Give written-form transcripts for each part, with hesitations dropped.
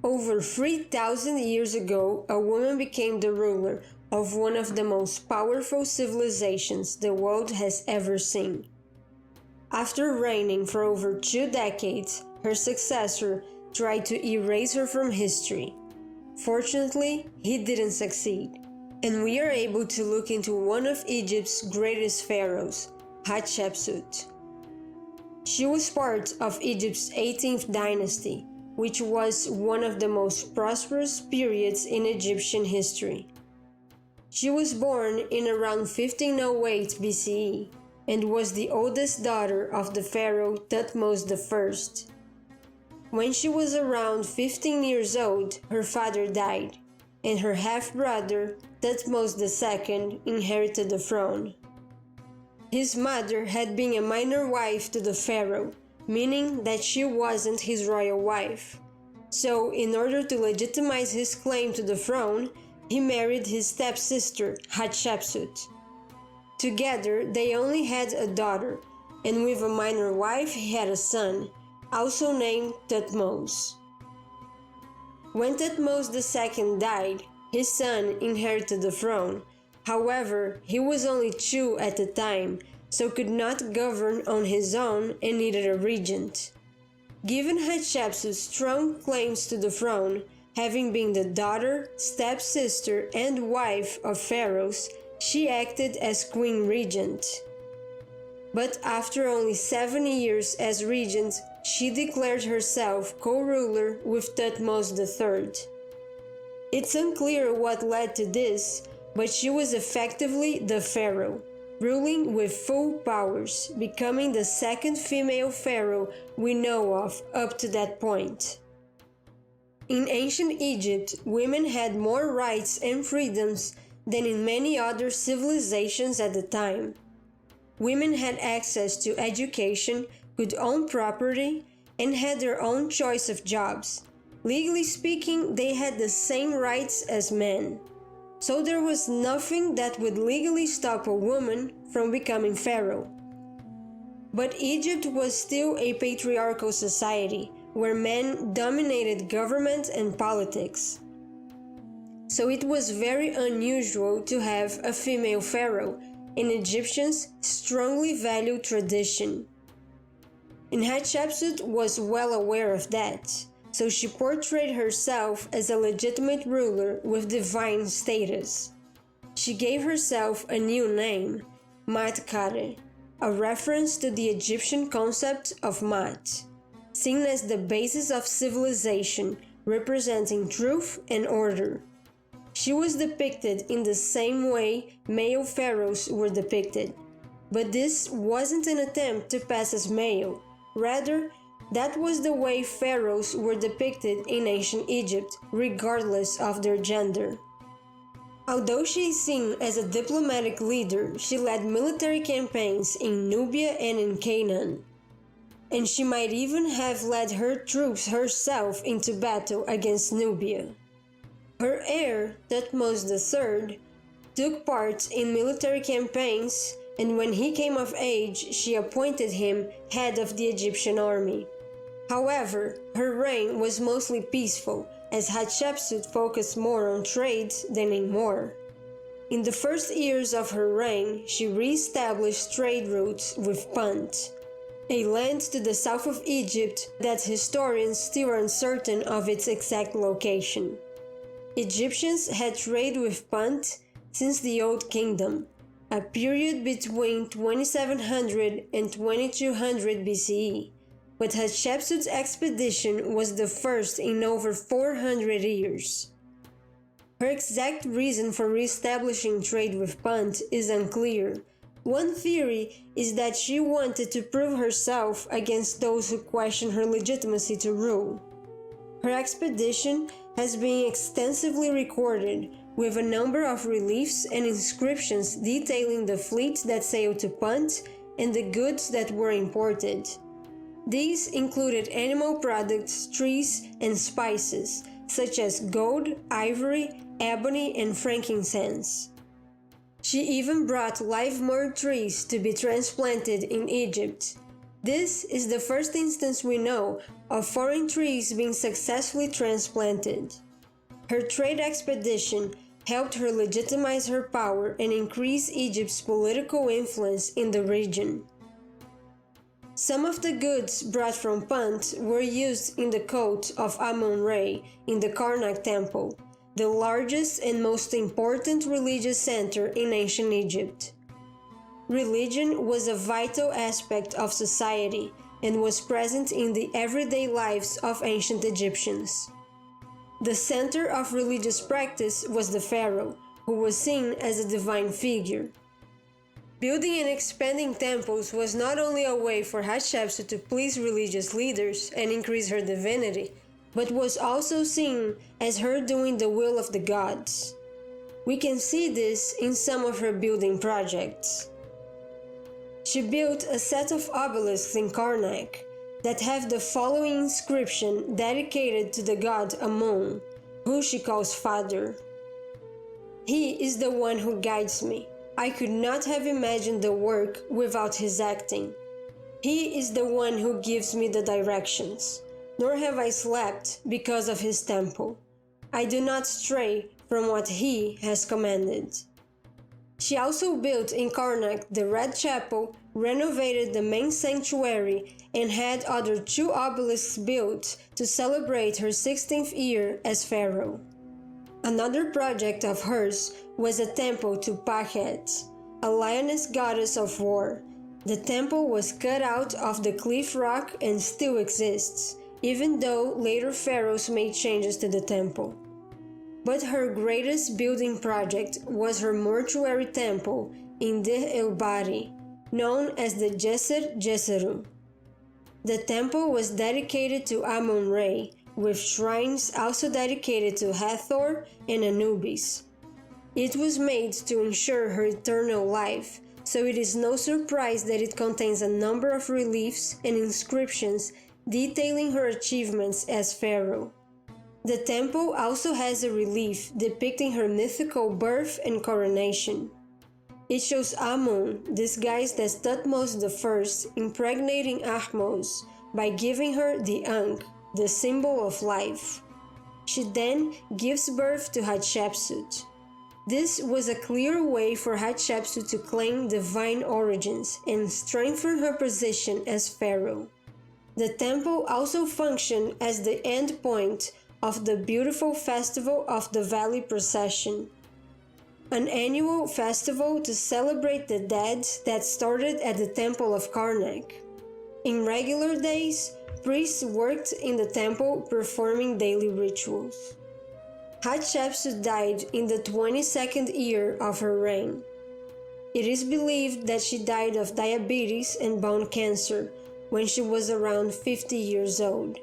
Over 3,000 years ago, a woman became the ruler of one of the most powerful civilizations the world has ever seen. After reigning for over 2 decades, her successor tried to erase her from history. Fortunately, he didn't succeed, and we are able to look into one of Egypt's greatest pharaohs, Hatshepsut. She was part of Egypt's 18th dynasty, which was one of the most prosperous periods in Egyptian history. She was born in around 1508 BCE and was the oldest daughter of the pharaoh Thutmose I. When she was around 15 years old, her father died, and her half-brother Thutmose II inherited the throne. His mother had been a minor wife to the pharaoh, meaning that she wasn't his royal wife. So, in order to legitimize his claim to the throne, he married his stepsister, Hatshepsut. Together, they only had a daughter, and with a minor wife, he had a son, also named Thutmose. When Thutmose II died, his son inherited the throne. However, he was only 2 at the time, so could not govern on his own and needed a regent. Given Hatshepsut's strong claims to the throne, having been the daughter, stepsister, and wife of pharaohs, she acted as queen regent. But after only 7 years as regent, she declared herself co-ruler with Thutmose III. It's unclear what led to this, but she was effectively the pharaoh, ruling with full powers, becoming the second female pharaoh we know of up to that point. In ancient Egypt, women had more rights and freedoms than in many other civilizations at the time. Women had access to education, could own property, and had their own choice of jobs. Legally speaking, they had the same rights as men. So there was nothing that would legally stop a woman from becoming pharaoh. But Egypt was still a patriarchal society, where men dominated government and politics. So it was very unusual to have a female pharaoh, and Egyptians strongly valued tradition. And Hatshepsut was well aware of that, so she portrayed herself as a legitimate ruler with divine status. She gave herself a new name, Matkare, a reference to the Egyptian concept of Mat, seen as the basis of civilization, representing truth and order. She was depicted in the same way male pharaohs were depicted, but this wasn't an attempt to pass as male. Rather, that was the way pharaohs were depicted in ancient Egypt, regardless of their gender. Although she is seen as a diplomatic leader, she led military campaigns in Nubia and in Canaan. And she might even have led her troops herself into battle against Nubia. Her heir, Thutmose III, took part in military campaigns, and when he came of age, she appointed him head of the Egyptian army. However, her reign was mostly peaceful, as Hatshepsut focused more on trade than in war. In the first years of her reign, she re-established trade routes with Punt, a land to the south of Egypt that historians still are uncertain of its exact location. Egyptians had trade with Punt since the Old Kingdom, a period between 2700 and 2200 BCE, but Hatshepsut's expedition was the first in over 400 years. Her exact reason for re-establishing trade with Punt is unclear. One theory is that she wanted to prove herself against those who question her legitimacy to rule. Her expedition has been extensively recorded, with a number of reliefs and inscriptions detailing the fleets that sailed to Punt and the goods that were imported. These included animal products, trees, and spices, such as gold, ivory, ebony, and frankincense. She even brought live myrrh trees to be transplanted in Egypt. This is the first instance we know of foreign trees being successfully transplanted. Her trade expedition helped her legitimize her power and increase Egypt's political influence in the region. Some of the goods brought from Punt were used in the cult of Amun-Re in the Karnak Temple, the largest and most important religious center in ancient Egypt. Religion was a vital aspect of society and was present in the everyday lives of ancient Egyptians. The center of religious practice was the pharaoh, who was seen as a divine figure. Building and expanding temples was not only a way for Hatshepsut to please religious leaders and increase her divinity, but was also seen as her doing the will of the gods. We can see this in some of her building projects. She built a set of obelisks in Karnak that have the following inscription dedicated to the god Amun, who she calls Father. He is the one who guides me. I could not have imagined the work without his acting. He is the one who gives me the directions, nor have I slept because of his temple. I do not stray from what he has commanded. She also built in Karnak the Red Chapel, renovated the main sanctuary, and had other 2 obelisks built to celebrate her 16th year as pharaoh. Another project of hers was a temple to Pakhet, a lioness goddess of war. The temple was cut out of the cliff rock and still exists, even though later pharaohs made changes to the temple. But her greatest building project was her mortuary temple in Deir el-Bahri, known as the Djeser Djeseru. The temple was dedicated to Amun-Re, with shrines also dedicated to Hathor and Anubis. It was made to ensure her eternal life, so it is no surprise that it contains a number of reliefs and inscriptions detailing her achievements as pharaoh. The temple also has a relief depicting her mythical birth and coronation. It shows Amun, disguised as Thutmose I, impregnating Ahmose by giving her the Ankh, the symbol of life. She then gives birth to Hatshepsut. This was a clear way for Hatshepsut to claim divine origins and strengthen her position as pharaoh. The temple also functioned as the end point of the beautiful festival of the Valley Procession, an annual festival to celebrate the dead that started at the Temple of Karnak. In regular days, priests worked in the temple performing daily rituals. Hatshepsut died in the 22nd year of her reign. It is believed that she died of diabetes and bone cancer when she was around 50 years old.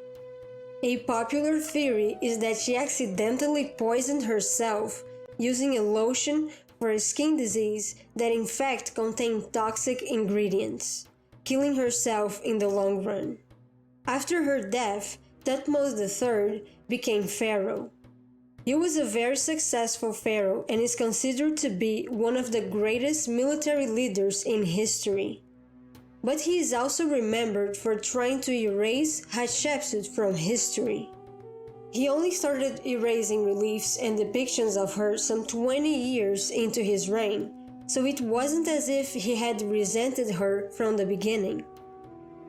A popular theory is that she accidentally poisoned herself using a lotion for a skin disease that in fact contained toxic ingredients, killing herself in the long run. After her death, Thutmose III became pharaoh. He was a very successful pharaoh and is considered to be one of the greatest military leaders in history. But he is also remembered for trying to erase Hatshepsut from history. He only started erasing reliefs and depictions of her some 20 years into his reign, so it wasn't as if he had resented her from the beginning.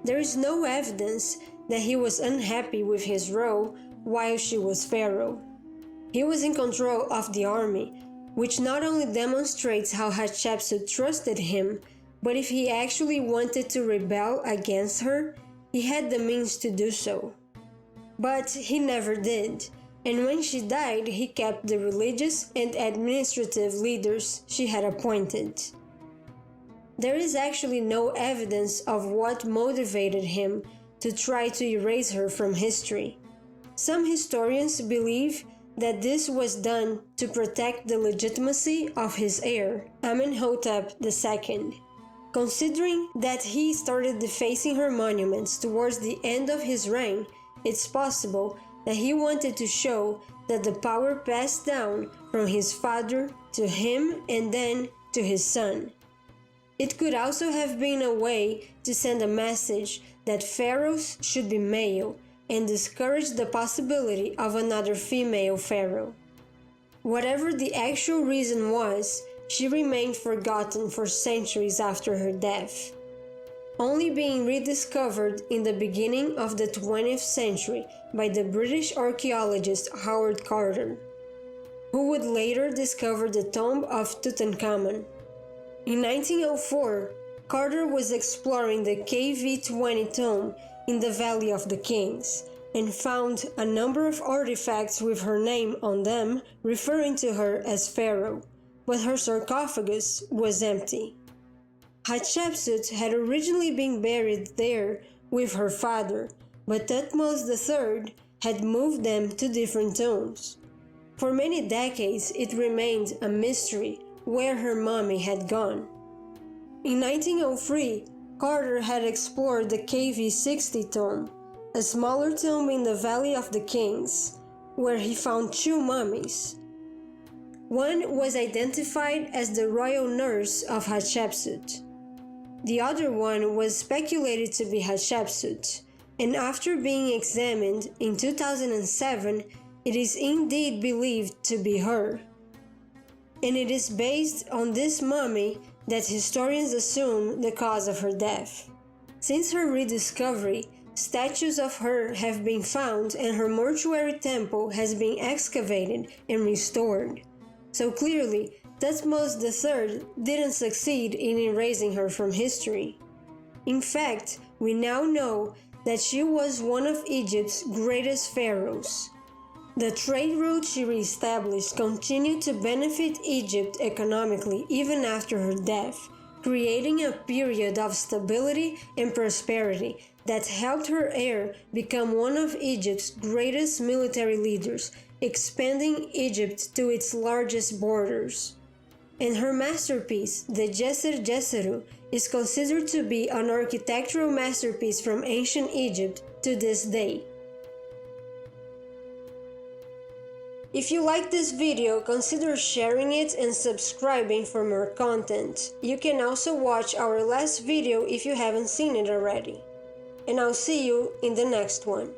There is no evidence that he was unhappy with his role while she was pharaoh. He was in control of the army, which not only demonstrates how Hatshepsut trusted him, but if he actually wanted to rebel against her, he had the means to do so. But he never did, and when she died, he kept the religious and administrative leaders she had appointed. There is actually no evidence of what motivated him to try to erase her from history. Some historians believe that this was done to protect the legitimacy of his heir, Amenhotep II. Considering that he started defacing her monuments towards the end of his reign, it's possible that he wanted to show that the power passed down from his father to him and then to his son. It could also have been a way to send a message that pharaohs should be male and discourage the possibility of another female pharaoh. Whatever the actual reason was, she remained forgotten for centuries after her death, only being rediscovered in the beginning of the 20th century by the British archaeologist Howard Carter, who would later discover the tomb of Tutankhamun. In 1904, Carter was exploring the KV-20 tomb in the Valley of the Kings and found a number of artifacts with her name on them referring to her as pharaoh, but her sarcophagus was empty. Hatshepsut had originally been buried there with her father, but Thutmose III had moved them to different tombs. For many decades, it remained a mystery where her mummy had gone. In 1903, Carter had explored the KV-60 tomb, a smaller tomb in the Valley of the Kings, where he found two mummies. One was identified as the royal nurse of Hatshepsut. The other one was speculated to be Hatshepsut, and after being examined in 2007, it is indeed believed to be her. And it is based on this mummy that historians assume the cause of her death. Since her rediscovery, statues of her have been found and her mortuary temple has been excavated and restored. So clearly, Thutmose III didn't succeed in erasing her from history. In fact, we now know that she was one of Egypt's greatest pharaohs. The trade routes she reestablished continued to benefit Egypt economically even after her death, creating a period of stability and prosperity that helped her heir become one of Egypt's greatest military leaders, expanding Egypt to its largest borders. And her masterpiece, the Djeser Djeseru, is considered to be an architectural masterpiece from ancient Egypt to this day. If you like this video, consider sharing it and subscribing for more content. You can also watch our last video if you haven't seen it already. And I'll see you in the next one.